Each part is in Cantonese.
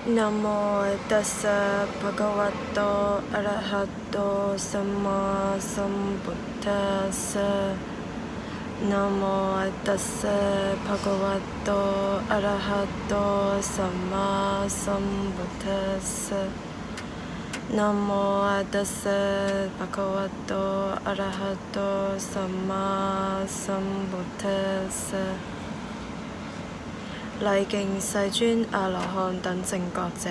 นะโมตัสสะภะคะวะโตอะระหะโตสัมมาสัมพุทธัสสะนะโมตัสสะภะคะวะโตอะระหะโตสัมมาสัมพุทธัสสะนะโมตัสสะภะคะวะโตอะระหะโตสัมมาสัมพุทธัสสะ禮敬世尊阿羅漢等正覺者，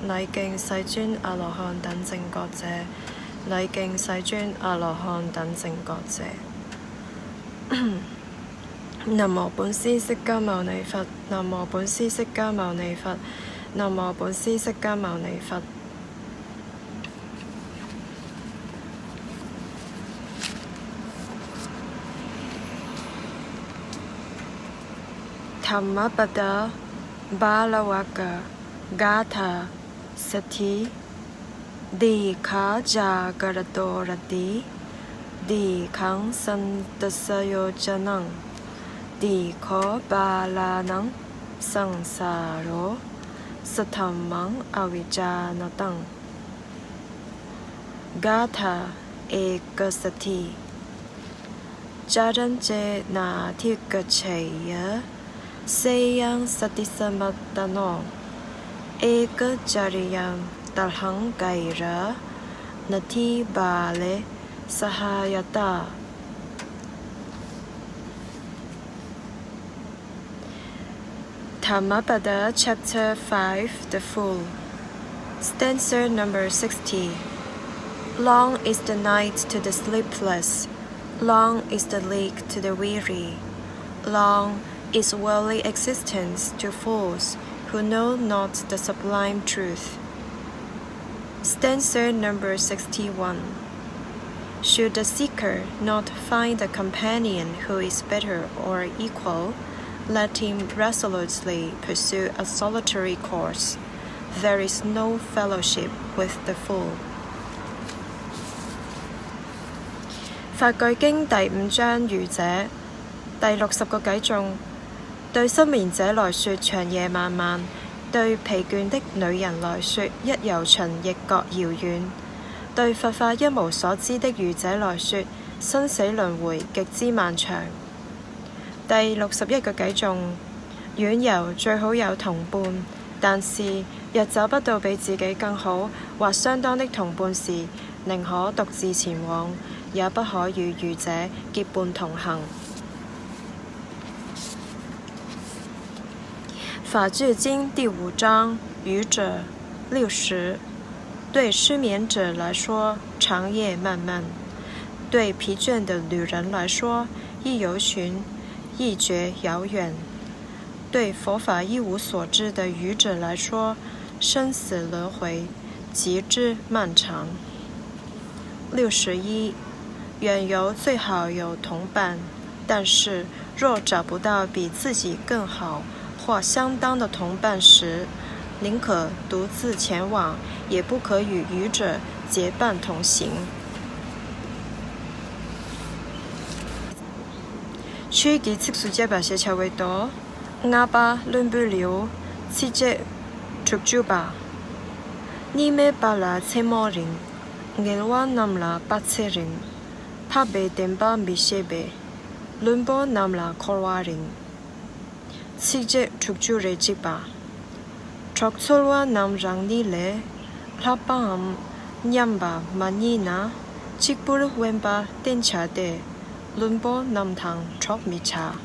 禮敬世尊阿羅漢等正覺者，禮敬世尊阿羅漢等正覺者。南無本師釋迦牟尼佛，南無本師釋迦牟尼佛，南無本師釋迦牟尼佛。ธรรมปดาบาลวกะกาธาสถิดีขาจากรโตรติดีขังสันตสโยจนังดีขบาลานังสังสาโรสธรรมังอวิจานตังกาธาเอกสถิจารัญเจนาทิกเฉยเสยังสติสมัตตโนเอกจาริยังตัลหังไกระนาทีบาเลสหายตาDhammapada Chapter 5 The Fool Stanza number 60 Long is the night to the sleepless, long is the league to the weary, long is worldly existence to fools who know not the sublime truth. Stanza number 61 Should the seeker not find a companion who is better or equal, let him resolutely pursue a solitary course. There is no fellowship with the fool. 法句經第5章愚者第60個偈頌，對失眠者來說長夜漫漫，對疲倦的女人來說一由旬亦覺遙遠，對佛法一無所知的愚者來說生死輪迴極之漫長。第61個偈頌，遠遊最好有同伴，但是若找不到比自己更好或相當的同伴時，寧可獨自前往，也不可與愚者結伴同行。法句經第5章愚者60對失眠者來說長夜漫漫，對疲倦的女人來說一由旬一覺遙遠，對佛法一無所知的愚者來說生死輪迴極之漫長。61遠遊最好有同伴，但是若找不到比自己更好或相當的同伴時，寧可獨自前往，也不可與愚者結伴同行。書記積數隻把些車位多，啞巴輪不了，此隻出租吧。你咩巴拉車摩人，我話南拉巴車人，怕被電巴米些被，輪波南拉科瓦人。此隻出租嚟接吧。作錯話南讓你嚟，拉巴暗音吧萬尼那，即不揾吧電車的。輪波南堂作米茶。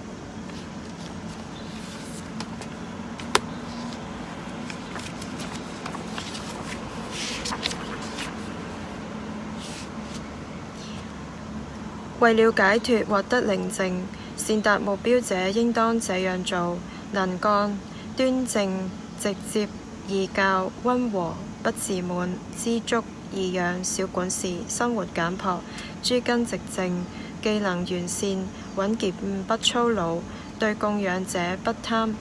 為了解脫獲得寧靜，善達目標者應當這樣做：能幹、端正、直接、易教、溫和、不自滿、知足、易養、少管事、生活簡樸、諸根直正。技能完善、穩健不粗魯，對供養者不貪，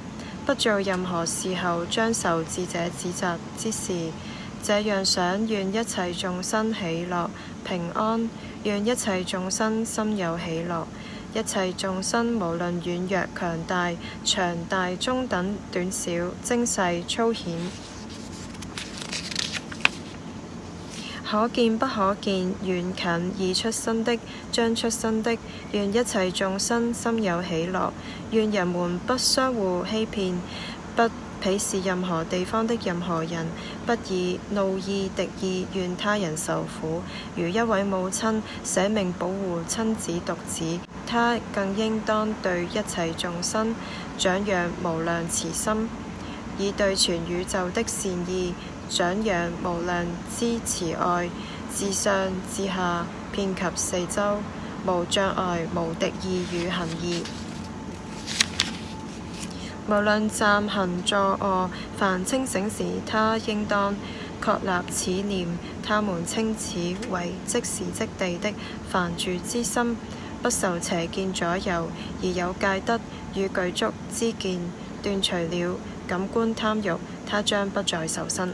不做任何事後將受智者指責之事。這樣想，願一切眾生喜樂平安，願一切眾生心有喜樂，一切眾生無論軟弱強大、長大中等短小、精細粗顯，可見不可見，遠近已出生的，將出生的，願一切眾生心有喜樂，願人們不相互欺騙，不鄙視任何地方的任何人，不以怒意敵意願他人受苦。如一位母親捨命保護親子獨子，她更應當對一切眾生長養無量慈心，以對全宇宙的善意長養無量之慈愛，自上至下遍及四周，無障礙無敵意與行義。無論站行坐臥，凡清醒時，他應當確立此念。他們稱此為即時即地的梵住之心，不受邪見左右，而有戒德與具足之見，斷除了感官貪欲，他將不再受生。